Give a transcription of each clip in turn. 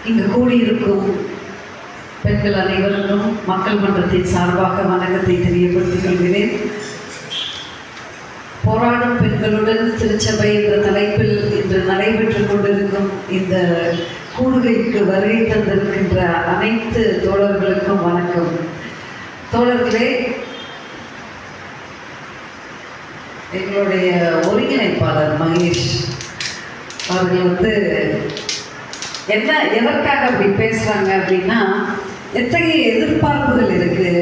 இங்கு கூடியிருக்கும் பெண்கள் அனைவருக்கும் மக்கள் மன்றத்தின் சார்பாக வணக்கத்தை தெரியப்படுத்திக் கொள்கிறேன். போராடும் பெண்களுடன் திருச்சபை என்ற தலைப்பில் இன்று நடைபெற்றுக் கொண்டிருக்கும் இந்த கூடுகைக்கு வருகை தந்திருக்கின்ற அனைத்து தோழர்களுக்கும் வணக்கம். தோழர்களே, எங்களுடைய ஒருங்கிணைப்பாளர் மகேஷ் அவர்கள் எதற்காக அப்படி பேசுகிறாங்க அப்படின்னா, எத்தகைய எதிர்பார்ப்புகள் இருக்குது,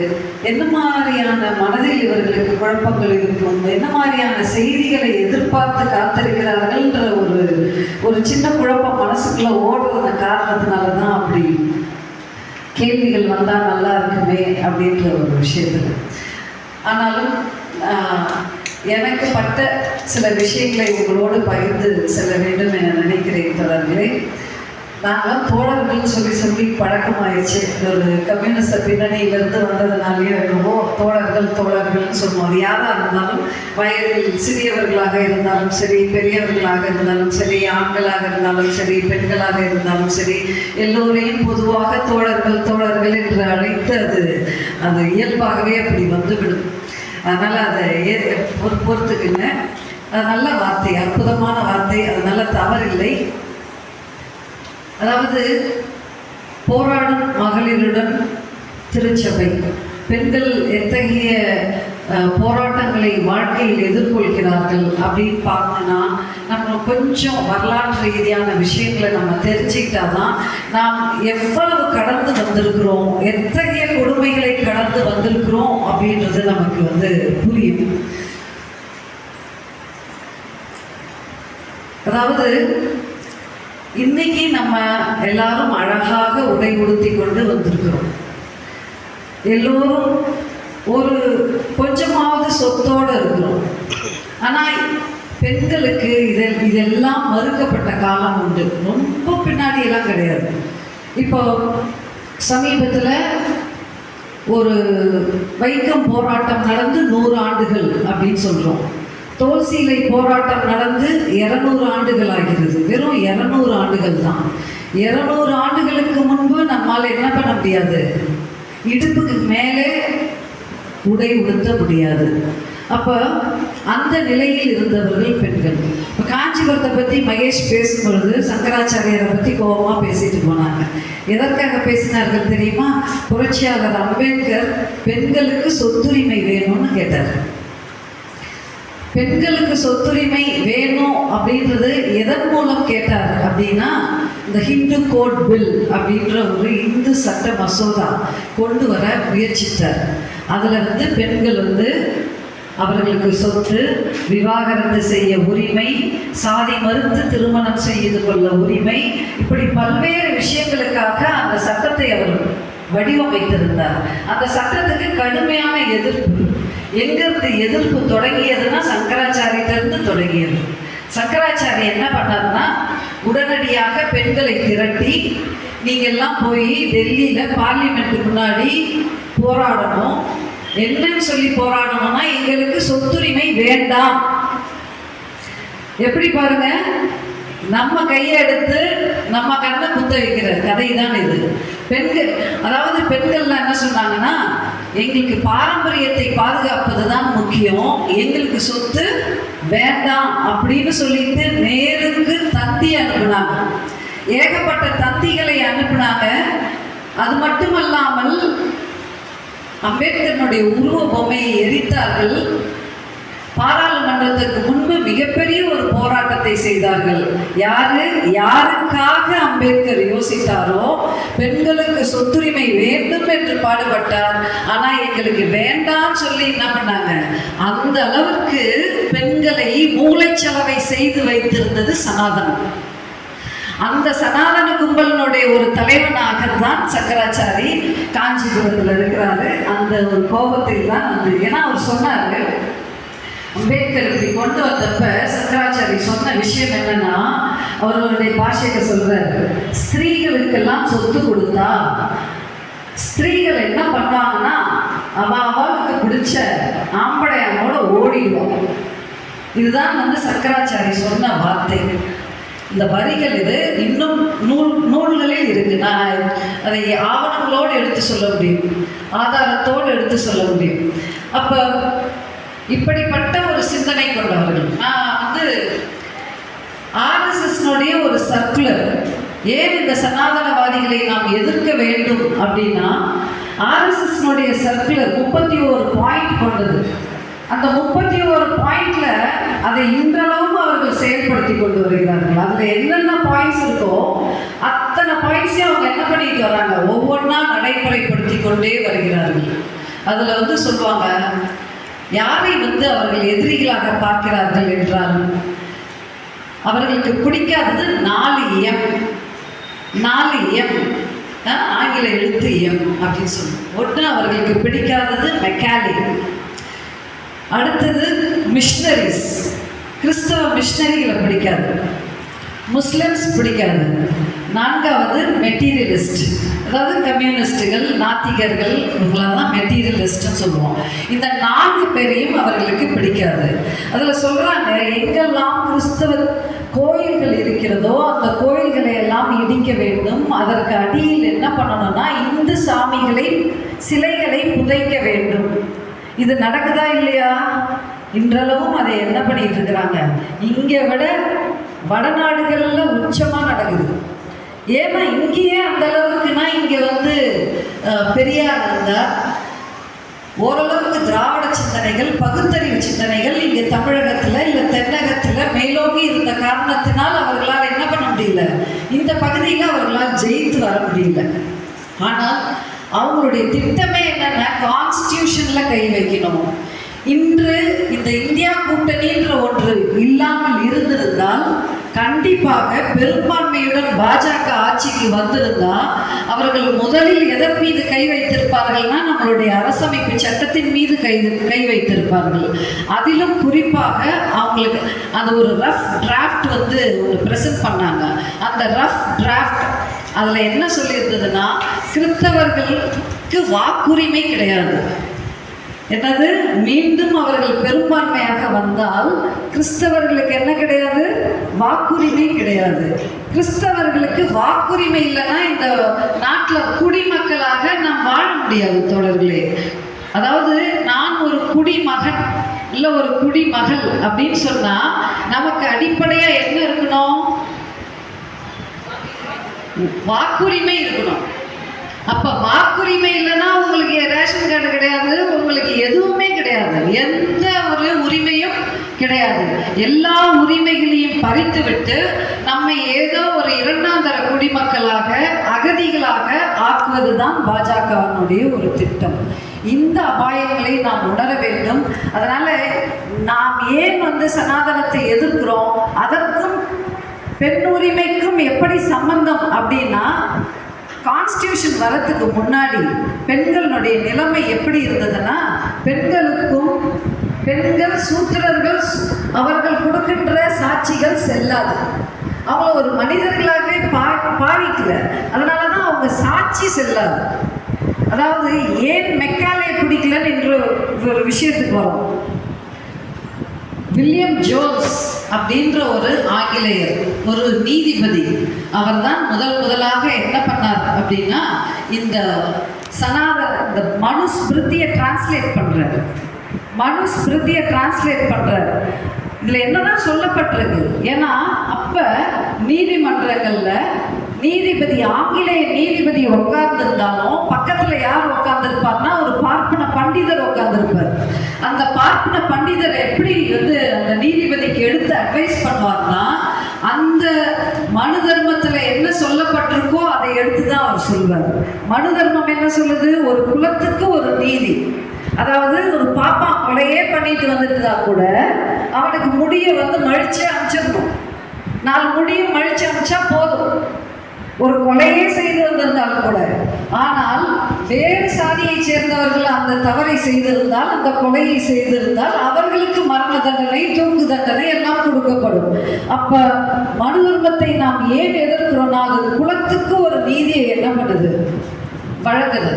என்ன மாதிரியான மனதில் இவர்களுக்கு குழப்பங்கள் இருக்கும், என்ன மாதிரியான செய்திகளை எதிர்பார்த்து காத்திருக்கிறார்கள்ன்ற ஒரு சின்ன குழப்பம் மனசுக்குள்ளே ஓடுறத காரணத்தினால தான் அப்படி கேள்விகள் வந்தால் நல்லா இருக்குமே அப்படின்ற ஒரு விஷயத்தில். ஆனாலும் எனக்கு பட்ட சில விஷயங்களை உங்களோடு பகிர்ந்து செல்ல வேண்டும் என நினைக்கிறேன். தொடர்களே, நாங்கள் தோழர்கள் சொல்லி பழக்கமாயிடுச்சு. ஒரு கம்யூனிஸ்ட பின்னணியிலிருந்து வந்ததுனாலேயோ என்னவோ தோழர்கள்னு சொல்லுவோம். அது யாராக இருந்தாலும், வயதில் சிறியவர்களாக இருந்தாலும் சரி, பெரியவர்களாக இருந்தாலும் சரி, ஆண்களாக இருந்தாலும் சரி, பெண்களாக இருந்தாலும் சரி, எல்லோரையும் பொதுவாக தோழர்கள் என்று அழைத்து அது இயல்பாகவே அப்படி வந்துவிடும். அதனால் அதை பொறுத்துக்குங்க. அது நல்ல வார்த்தை, அற்புதமான வார்த்தை, அது நல்ல தவறில்லை. அதாவது போராடும் மகளிருடன் திருச்சபை, பெண்கள் எத்தகைய போராட்டங்களை வாழ்க்கையில் எதிர்கொள்கிறார்கள் அப்படின்னு பார்க்கணுன்னா, நம்ம கொஞ்சம் வரலாற்று ரீதியான விஷயங்களை நம்ம தெரிஞ்சுக்கிட்டாதான் நாம் எவ்வளவு கடந்து வந்திருக்கிறோம், எத்தகைய கொடுமைகளை கடந்து வந்திருக்கிறோம் அப்படின்றது நமக்கு புரியும். அதாவது இன்னைக்கு நம்ம எல்லாரும் அழகாக உடை உடுத்தி கொண்டு வந்திருக்கிறோம். எல்லோரும் ஒரு கொஞ்சமாவது சொத்தோடு இருக்கிறோம். ஆனால் பெண்களுக்கு இதெல்லாம் மறுக்கப்பட்ட காலம் உண்டு. ரொம்ப பின்னாடி எல்லாம் கிடையாது. இப்போ சமீபத்தில் ஒரு வைக்கம் போராட்டம் நடந்து 100 ஆண்டுகள் அப்படின்னு சொல்கிறோம். தோல் சீலை போராட்டம் நடந்து 200 ஆண்டுகள் ஆகிறது. வெறும் 200 ஆண்டுகள் தான். 200 ஆண்டுகளுக்கு முன்பு நம்மால் என்ன பண்ண முடியாது, இடுப்புக்கு மேலே உடை உடுத்த முடியாது. அப்போ அந்த நிலையில் இருந்தவர்கள் பெண்கள். இப்போ காஞ்சிபுரத்தை பற்றி மகேஷ் பேசும்பொழுது சங்கராச்சாரியரை பற்றி கோபமாக பேசிட்டு போனாங்க. எதற்காக பேசினார்கள் தெரியுமா? புரட்சியாளர் அம்பேத்கர் பெண்களுக்கு சொத்துரிமை வேணும்னு கேட்டார். பெண்களுக்கு சொத்துரிமை வேணும் அப்படின்றது எதன் மூலம் கேட்டார் அப்படின்னா, இந்த ஹிந்து கோட் பில் அப்படின்ற ஒரு இந்து சட்ட மசோதா கொண்டு வர முயற்சித்தார். அதில் பெண்கள் அவர்களுக்கு சொத்து, விவாகரத்து செய்ய உரிமை, சாதி மறுத்து திருமணம் செய்து கொள்ள உரிமை, இப்படி பல்வேறு விஷயங்களுக்காக அந்த சட்டத்தை அவர் வடிவமைத்திருந்தார். அந்த சட்டத்துக்கு கடுமையான எதிர்ப்பு. எங்கிருந்து எதிர்ப்பு தொடங்கியதுன்னா சங்கராச்சாரியத்திலிருந்து தொடங்கியது. சங்கராச்சாரிய என்ன பண்ணார்னா, உடனடியாக பெண்களை திரட்டி, நீங்கள்லாம் போய் டெல்லியில் பார்லிமெண்ட்டுக்கு முன்னாடி போராடணும். என்னன்னு சொல்லி போராடணும்னா, எங்களுக்கு சொத்துரிமை வேண்டாம். எப்படி பாருங்க, நம்ம கையை எடுத்து நம்ம கண்ணை குத்த வைக்கிற கதை தான் இது. அதாவது பெண்கள்லாம் என்ன சொன்னாங்கன்னா, எங்களுக்கு பாரம்பரியத்தை பாதுகாப்பது தான் முக்கியம், எங்களுக்கு சொத்து வேண்டாம் அப்படின்னு சொல்லிட்டு நேருக்கு தந்தி அனுப்புனாங்க. ஏகப்பட்ட தந்திகளை அனுப்புனாங்க. அது மட்டுமல்லாமல் அம்பேத்கரனுடைய உருவ பொம்மையை எரித்தார்கள். பாராளுமன்றத்துக்கு முன்பு மிகப்பெரிய ஒரு போராட்டத்தை செய்தார்கள். யாருக்காக அம்பேத்கர் யோசித்தாரோ, பெண்களுக்கு சொத்துரிமை வேண்டும் என்று பாடுபட்டார். ஆனால் எங்களுக்கு வேண்டாம் சொல்லி என்ன பண்ணாங்க, அந்த அளவுக்கு பெண்களை மூளைச்சலவை செய்து வைத்திருந்தது சனாதனம். அந்த சனாதன கும்பலினுடைய ஒரு தலைவனாகத்தான் சங்கராச்சாரி காஞ்சிபுரத்தில் இருக்கிறாரு. அந்த ஒரு கோபத்தில் தான் ஏன்னா அவர் சொன்னாரு, அம்பேத்கர் இப்படி கொண்டு வந்தப்ப சங்கராச்சாரி சொன்ன விஷயம் என்னன்னா, அவர்களுடைய பாஷையை சொல்றாரு, ஸ்திரீகளுக்கெல்லாம் சொத்து கொடுத்தா ஸ்திரீகள் என்ன பண்ணுவாங்கன்னா, அவளுக்கு பிடிச்ச ஆம்படையானோட ஓடிடுவாங்க. இதுதான் சங்கராச்சாரி சொன்ன வார்த்தை. இந்த வரிகள் இது இன்னும் நூல்களில் இருக்கு. இருக்கு. நான் அதை ஆவணங்களோடு எடுத்து சொல்ல முடியும், ஆதாரத்தோடு எடுத்து சொல்ல முடியும். அப்போ இப்படிப்பட்ட ஒரு சிந்தனை கொண்டவர்கள். நான் வந்து ஆர்எஸ்எஸ்னுடைய ஒரு சர்க்குலர், ஏன் இந்த சனாதனவாதிகளை நாம் எதிர்க்க வேண்டும் அப்படின்னா, ஆர்எஸ்எஸ்னுடைய சர்க்குலர் 31 பாயிண்ட் கொண்டது. அந்த 31 பாயிண்ட்ல அதை இன்றளவும் அவர்கள் செயல்படுத்தி கொண்டு வருகிறார்கள். அதில் என்னென்ன பாயிண்ட்ஸ் இருக்கோ அத்தனை பாயிண்ட்ஸையும் அவங்க என்ன பண்ணிட்டு வராங்க, ஒவ்வொன்றா நடைமுறைப்படுத்தி கொண்டே வருகிறார்கள். அதில் வந்து சொல்லுவாங்க, யாரை வந்து அவர்கள் எதிரிகளாக பார்க்கிறார்கள் என்றால், அவர்களுக்கு பிடிக்காதது 4M, 4M ஆங்கில எழுத்து M அப்படின்னு சொல்லுவோம். ஒன்று அவர்களுக்கு பிடிக்காதது மெக்காலே, அடுத்தது மிஷனரிஸ், கிறிஸ்தவ மிஷனரிகளை பிடிக்காது, முஸ்லிம்ஸ் பிடிக்காது, நான்காவது மெட்டீரியலிஸ்ட், அதாவது கம்யூனிஸ்டுகள், நாத்திகர்கள், இவங்களாம் தான் மெட்டீரியலிஸ்ட்னு சொல்லுவோம். இந்த 4 பேரையும் அவர்களுக்கு பிடிக்காது. அதில் சொல்கிறாங்க, எங்கெல்லாம் கிறிஸ்தவ கோயில்கள் இருக்கிறதோ அந்த கோயில்களை எல்லாம் இடிக்க வேண்டும், அதற்கு அடியில் என்ன பண்ணணும்னா இந்து சாமிகளை, சிலைகளை புதைக்க வேண்டும். இது நடக்குதா இல்லையா? இன்றளவும் அதை என்ன பண்ணிட்டு இருக்கிறாங்க, இங்கே விட வடநாடுகளில் உச்சமாக நடக்குது. ஏன்னா இங்கேயே அந்த அளவுக்குன்னா, இங்கே வந்து பெரியார் இருந்தால் ஓரளவுக்கு திராவிட சிந்தனைகள், பகுத்தறிவு சிந்தனைகள் இங்கே தமிழகத்தில் இல்லை தென்னகத்தில் மேலோங்கி இருந்த காரணத்தினால் அவர்களால் என்ன பண்ண முடியல, இந்த பகுதியில் அவர்களால் ஜெயித்து வர முடியல. ஆனால் அவங்களுடைய திட்டமே என்னென்னா, கான்ஸ்டியூஷனில் கை வைக்கணும். இன்று இந்த இந்தியா கூட்டணின்ற ஒன்று இல்லாமல் இருந்திருந்தால், கண்டிப்பாக பெரும்பான்மையுடன் பாஜக ஆட்சிக்கு வந்திருந்தால் அவர்கள் முதலில் எதன் மீது கை வைத்திருப்பார்கள்னா, நம்மளுடைய அரசமைப்பு சட்டத்தின் மீது கை வைத்திருப்பார்கள். அதிலும் குறிப்பாக அவங்களுக்கு அந்த ஒரு ரஃப் டிராஃப்ட் வந்து ஒன்று ப்ரெசென்ட் பண்ணாங்க. அந்த ரஃப் டிராஃப்ட் அதில் என்ன சொல்லியிருந்ததுன்னா, கிறிஸ்தவர்களுக்கு வாக்குரிமை கிடையாது. என்னது, மீண்டும் அவர்கள் பெரும்பான்மையாக வந்தால் கிறிஸ்தவர்களுக்கு என்ன கிடையாது, வாக்குரிமை கிடையாது. கிறிஸ்தவர்களுக்கு வாக்குரிமை இல்லைன்னா இந்த நாட்டில் குடிமக்களாக நாம் வாழ முடியாது தோழர்களே. அதாவது நான் ஒரு குடிமகன் இல்லை ஒரு குடிமகள் அப்படின்னு சொன்னால் நமக்கு அடிப்படையாக என்ன இருக்கணும், வாக்குரிமை இருக்கணும். அப்போ வாக்குரிமை இல்லைன்னா உங்களுக்கு ரேஷன் கார்டு கிடையாது, உங்களுக்கு எதுவுமே கிடையாது, எந்த ஒரு உரிமையும் கிடையாது. எல்லா உரிமைகளையும் பறித்துவிட்டு நம்மை ஏதோ ஒரு 2ஆம் தர குடிமக்களாக, அகதிகளாக ஆக்குவது தான் பாஜகவினுடைய ஒரு திட்டம். இந்த அபாயங்களை நாம் உணர வேண்டும். அதனால நாம் ஏன் வந்து சனாதனத்தை எதிர்க்கிறோம், அதற்கும் பெண் உரிமைக்கும் எப்படி சம்பந்தம் அப்படின்னா, கான்ஸ்டியூஷன் வரத்துக்கு முன்னாடி பெண்களுடைய நிலைமை எப்படி இருந்ததுன்னா, பெண்கள் சூத்திரர்கள் அவர்கள் கொடுக்கின்ற சாட்சிகள் செல்லாது, அவங்கள ஒரு மனிதர்களாகவே பாவிக்கல, அதனால தான் அவங்க சாட்சி செல்லாது. அதாவது ஏன் மெக்காலே பிடிக்கலன்னு என்ற ஒரு விஷயத்துக்கு வரும். வில்லியம் ஜோன்ஸ் அப்படின்ற ஒரு ஆங்கிலேயர், ஒரு நீதிபதி, அவர் தான் முதலாக என்ன பண்ணார் அப்படின்னா, இந்த இந்த மனுஸ்மிருதியை டிரான்ஸ்லேட் பண்ணுறாரு. இதில் என்னதான் சொல்லப்பட்டிருக்கு, ஏன்னா அப்போ நீதிமன்றங்களில் நீதிபதி, ஆங்கிலேய நீதிபதி உட்கார்ந்துருந்தாலும் பக்கத்தில் யார் உட்கார்ந்துருப்பார்னா ஒரு பார்ப்பன பண்டிதர் உட்கார்ந்துருப்பார். அந்த பார்ப்பன பண்டிதர் எப்படி வந்து அந்த நீதிபதிக்கு எடுத்து அட்வைஸ் பண்ணுவார்னா, அந்த மனு தர்மத்தில் என்ன சொல்லப்பட்டிருக்கோ அதை எடுத்து தான் அவர் சொல்வார். மனு தர்மம் என்ன சொல்லுது, ஒரு குலத்துக்கு ஒரு நீதி. அதாவது ஒரு பாப்பா கொலையே பண்ணிட்டு வந்துட்டுதா கூட அவனுக்கு முடிய வந்து மழிச்சு அனுப்பிச்சிடணும். 4 முடியும் மழிச்சு அனுப்பிச்சா போதும், ஒரு கொலையே செய்து வந்திருந்தால் கூட. ஆனால் வேறு சாதியை சேர்ந்தவர்கள் அந்த தவறை செய்திருந்தால், அந்த கொலையை செய்திருந்தால் அவர்களுக்கு மரண தண்டனை, தூக்கு தண்டனை எல்லாம் கொடுக்கப்படும். அப்ப மனு தர்மத்தை நாம் ஏன் எதிர்க்கிறோம்னா, அது குலத்துக்கு ஒரு நீதியை என்ன பண்ணுது, வழங்குது.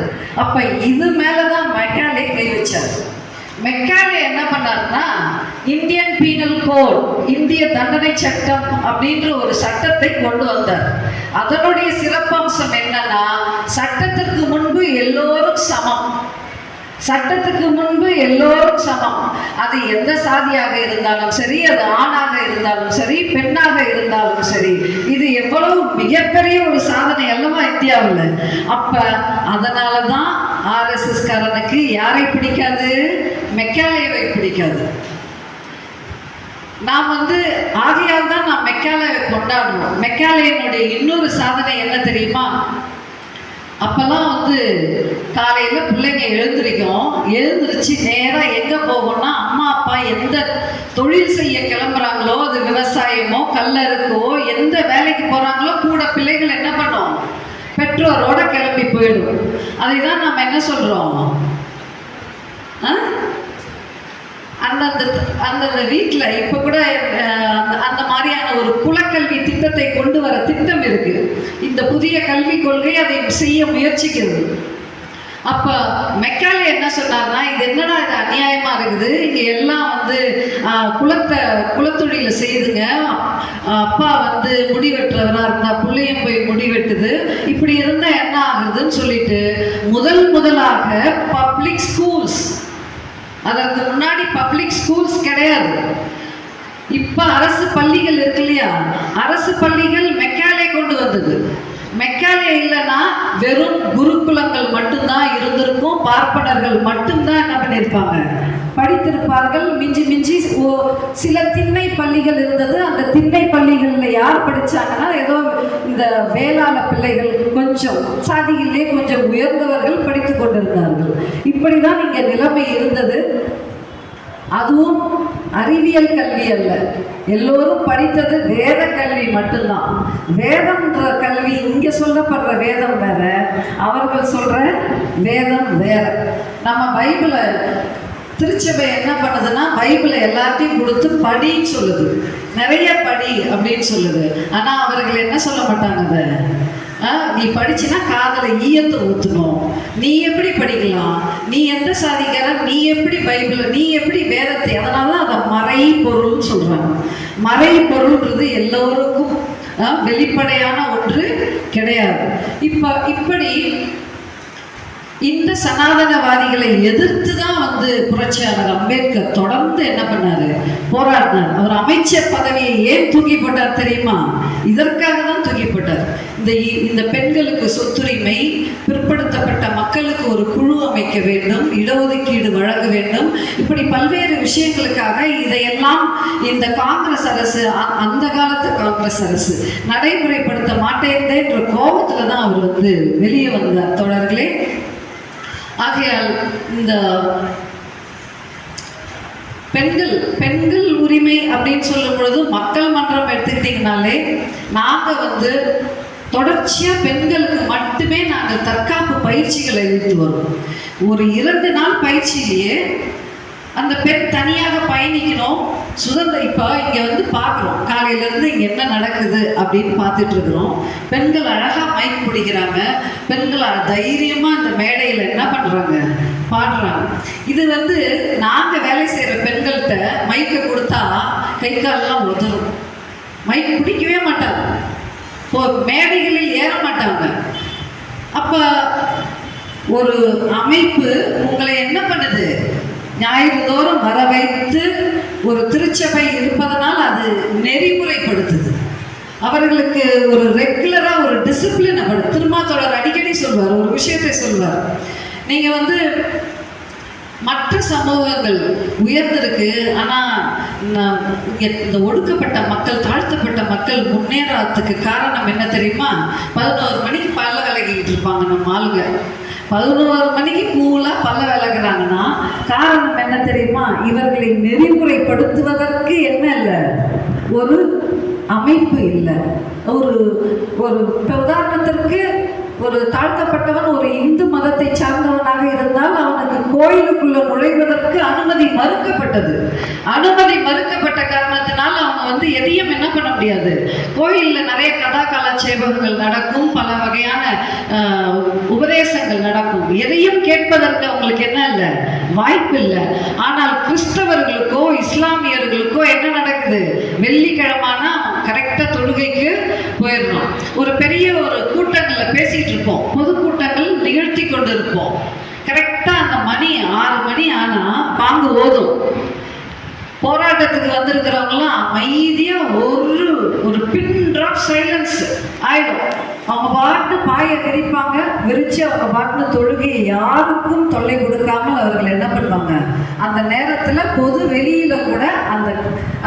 அப்ப இது மேலதான் மெக்காலே கை வச்சார். மெக்காலே என்ன பண்ணார்னா, இந்தியன் பீனல் கோட், இந்திய தண்டனை சட்டம் அப்படின்ற ஒரு சட்டத்தை கொண்டு வந்தார். அதனுடைய சிறப்பம்சம் விசுவாசம் என்னன்னா, சட்டத்திற்கு முன்பு எல்லோரும் சமம். சட்டத்துக்கு முன்பு எல்லோரும் சமம். அது எந்த சாதியாக இருந்தாலும் சரி, அது ஆணாக இருந்தாலும் சரி, பெண்ணாக இருந்தாலும் சரி. இது எவ்வளவு மிகப்பெரிய ஒரு சாதனை அல்லவா இந்தியாவில். அப்ப அதனாலதான் RSS காரனுக்கு யாரை பிடிக்காது? மெக்காலேவை பிடிக்காது. நாம் ஆகையால் தான் நாம் மெக்காலேவை கொண்டாடுறோம். மெக்காலேயினுடைய இன்னொரு சாதனை என்ன தெரியுமா? அப்பெல்லாம் காலையில் பிள்ளைங்க எழுந்திருச்சு நேராக எங்கே போகும்னா, அம்மா அப்பா எந்த தொழில் செய்ய கிளம்புறாங்களோ, அது விவசாயமோ கல்லறுக்கோ எந்த வேலைக்கு போகிறாங்களோ, கூட பிள்ளைகள் என்ன பண்ணோம்? பெற்றோரோட கிளம்பி போயிடும். அதை தான் நம்ம என்ன சொல்கிறோம்? அந்தந்த வீட்டில் இப்போ கூட அந்த மாதிரியான ஒரு குலக்கல்வி திட்டத்தை கொண்டு வர திட்டம் இருக்கு. இந்த புதிய கல்விக் கொள்கை அதை செய்ய முயற்சிக்கிறது. அப்போ மெக்காலே என்ன சொன்னார்னா, இது என்னடா இது அநியாயமா இருக்குது, இங்கே எல்லாம் குலத்தொழில செய்துங்க, அப்பா முடிவெட்டுறவராக இருந்தால் பிள்ளையும் போய் முடிவெட்டுது, இப்படி இருந்தால் என்ன ஆகுதுன்னு சொல்லிட்டு முதலாக பப்ளிக் ஸ்கூல்ஸ், அதற்கு முன்னாடி பப்ளிக் ஸ்கூல்ஸ் கிடையாது, இப்ப அரசு பள்ளிகள் இருக்கு இல்லையா, அரசு பள்ளிகள் மெக்காலே கொண்டு வந்தது. மெக்காலே இல்லைன்னா வெறும் குருகுலங்கள் மட்டும்தான் இருந்திருக்கும். பார்ப்பனர்கள் மட்டும்தான் என்ன பண்ணியிருப்பாங்க? படித்திருப்பார்கள். மிஞ்சி மிஞ்சி சில திண்ணை பள்ளிகள் இருந்தது. அந்த திண்ணை பள்ளிகளில் யார் படித்தாங்கன்னா, ஏதோ இந்த வேளாள பிள்ளைகள், கொஞ்சம் சாதியிலே கொஞ்சம் உயர்ந்தவர்கள் படித்து கொண்டிருந்தார்கள். இப்படி தான் இங்கே நிலைமை இருந்தது. அதுவும் அறிவியல் கல்வி அல்ல, எல்லோரும் படித்தது வேத கல்வி மட்டும்தான். வேதம்ன்ற கல்வி, இங்கே சொல்லப்படுற வேதம் வேற, அவர்கள் சொல்ற வேதம் வேற. நம்ம பைபிளை, திருச்சபை என்ன பண்ணுதுன்னா, பைபிளை எல்லாத்தையும் கொடுத்து படின்னு சொல்லுது, நிறைய படி அப்படின்னு சொல்லுது. ஆனால் அவர்கள் என்ன சொல்ல மாட்டாங்க, நீ படிச்சுன்னா காதலை ஈயத்தை ஊற்றணும், நீ எப்படி படிக்கலாம், நீ எந்த சாதிக்காரன், நீ எப்படி பைபிளை, நீ எப்படி வேதத்தை, அதனால தான் அதை மறை பொருள்னு சொல்கிறாங்க. மறை பொருள்ன்றது எல்லோருக்கும் வெளிப்படையான ஒன்று கிடையாது. இப்படி இந்த சனாதனவாதிகளை எதிர்த்து தான் புரட்சியாளர் அம்பேத்கர் தொடர்ந்து என்ன பண்ணாரு? போராடினார். அவர் அமைச்சர் பதவியை ஏன் தூக்கி போட்டார் தெரியுமா? இதற்காக தான் தூக்கி போட்டார். இந்த பெண்களுக்கு சொத்துரிமை, பிற்படுத்தப்பட்ட மக்களுக்கு ஒரு குழு அமைக்க வேண்டும், இடஒதுக்கீடு வழங்க வேண்டும், இப்படி பல்வேறு விஷயங்களுக்காக இதையெல்லாம் இந்த காங்கிரஸ் அரசு, அந்த காலத்து காங்கிரஸ் அரசு நடைமுறைப்படுத்த மாட்டேன்ற கோபத்தில் தான் அவர் வெளியே வந்தார் தோழர்களே. ஆகையால் இந்த பெண்கள் உரிமை அப்படின்னு சொல்லும் பொழுது, மக்கள் மன்றம் எடுத்துக்கிட்டீங்கனாலே நாங்கள் தொடர்ச்சியாக பெண்களுக்கு மட்டுமே நாங்கள் தற்காப்பு பயிற்சிகளை எடுத்து வரோம். ஒரு 2 நாள் பயிற்சியிலேயே அந்த பெண் தனியாக பயணிக்கணும். இப்போ இங்கே பார்க்குறோம், காலையிலேருந்து இங்கே என்ன நடக்குது அப்படின்னு பார்த்துட்டு இருக்கிறோம். பெண்கள் அழகாக மைக் பிடிக்கிறாங்க, பெண்கள் தைரியமாக இந்த மேடையில் என்ன பண்ணுறாங்க? பாடுறாங்க. இது நாங்கள் வேலை செய்கிற பெண்கள்கிட்ட மைக்கை கொடுத்தா கை காலெல்லாம் உதறும், மைக் பிடிக்கவே மாட்டாங்க, மேடைகளில் ஏற மாட்டாங்க. அப்போ ஒரு அமைப்பு உங்களை என்ன பண்ணுது? ஞாயிறு தோறும் வர வைத்து ஒரு திருச்சபை இருப்பதனால் அது நெறிமுறைப்படுத்துது. அவர்களுக்கு ஒரு ரெகுலராக ஒரு டிசிப்ளின். திருமாத்தோழர் அடிக்கடி சொல்வார், ஒரு விஷயத்தை சொல்வார், நீங்கள் மற்ற சமூகங்கள் உயர்ந்திருக்கு, ஆனால் இந்த ஒடுக்கப்பட்ட மக்கள், தாழ்த்தப்பட்ட மக்கள் முன்னேறத்துக்கு காரணம் என்ன தெரியுமா? 11 மணிக்கு பல்ல விலகிக்கிட்டு இருப்பாங்க நம்ம ஆளுங்க. 11 மணிக்கு கூலாக பல்ல விலகுறாங்கன்னா காரணம் என்ன தெரியுமா? இவர்களை நெறிமுறைப்படுத்துவதற்கு என்ன இல்லை, ஒரு அமைப்பு இல்லை. ஒரு உதாரணத்திற்கு, ஒரு தாழ்த்தப்பட்டவன் ஒரு இந்து மதத்தை சார்ந்தவனாக இருந்தால் அவனுக்கு கோயிலுக்குள்ள நுழைவதற்கு அனுமதி மறுக்கப்பட்டது. அனுமதி மறுக்கப்பட்ட காரணத்தினால் அவங்க எதையும் என்ன பண்ண முடியாது. கோயிலில் நிறைய கதா கலாட்சேபங்கள் நடக்கும், பல வகையான உபதேசங்கள் நடக்கும், எதையும் கேட்பதற்கு அவங்களுக்கு என்ன இல்லை, வாய்ப்பு இல்லை. ஆனால் கிறிஸ்தவர்களுக்கோ இஸ்லாமியர்களுக்கோ என்ன நடக்குது? வெள்ளிக்கிழமைனா கரெக்டாக தொழுகைக்கு போயிடணும். ஒரு பெரிய ஒரு கூட்டங்கள் பொதுக்கூட்டங்களில் பேசிகிட்டு இருப்போம், பொதுக்கூட்டங்கள் நிகழ்த்தி கொண்டு இருப்போம். கரெக்டாக அந்த மணி 6 மணி ஆனால் பாங்கு ஓதும். போராட்டத்துக்கு வந்திருக்கிறவங்களாம் அமைதியாக ஒரு பின் ட்ராப் சைலன்ஸ் ஆயிடும். அவங்க பாட்டு பாயை விரிப்பாங்க, விரித்து அவங்க பாட்டு தொழுகையை யாருக்கும் தொல்லை கொடுக்காமல் அவர்கள் என்ன பண்ணுவாங்க, அந்த நேரத்தில் பொது வெளியில் கூட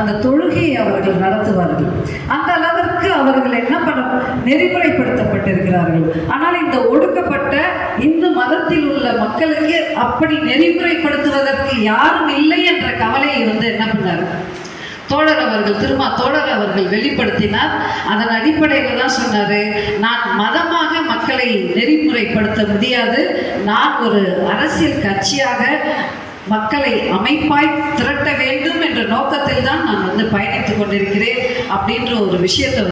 அந்த தொழுகையை அவர்கள் நடத்துவார்கள். அந்த அளவிற்கு அவர்கள் என்ன பண்ண நெறிமுறைப்படுத்தப்பட்டிருக்கிறார்கள். ஆனால் இந்த ஒடுக்கப்பட்ட இந்து மதத்தில் உள்ள மக்களுக்கு அப்படி நெறிமுறைப்படுத்துவதற்கு யாரும் இல்லை என்ற கவலையை என்ன பண்ணார் தோழர் அவர்கள் வெளிப்படுத்தினார். அதன் அடிப்படையில் தான் சொன்னார், நான் மதமாக மக்களை நெறிமுறைப்படுத்த முடியாது, நான் ஒரு அரசியல் கட்சியாக மக்களை அமைப்பாய் திரட்ட வேண்டும் என்ற நோக்கத்தில் தான் நான் பயணித்துக் கொண்டிருக்கிறேன் அப்படின்ற ஒரு விஷயத்தை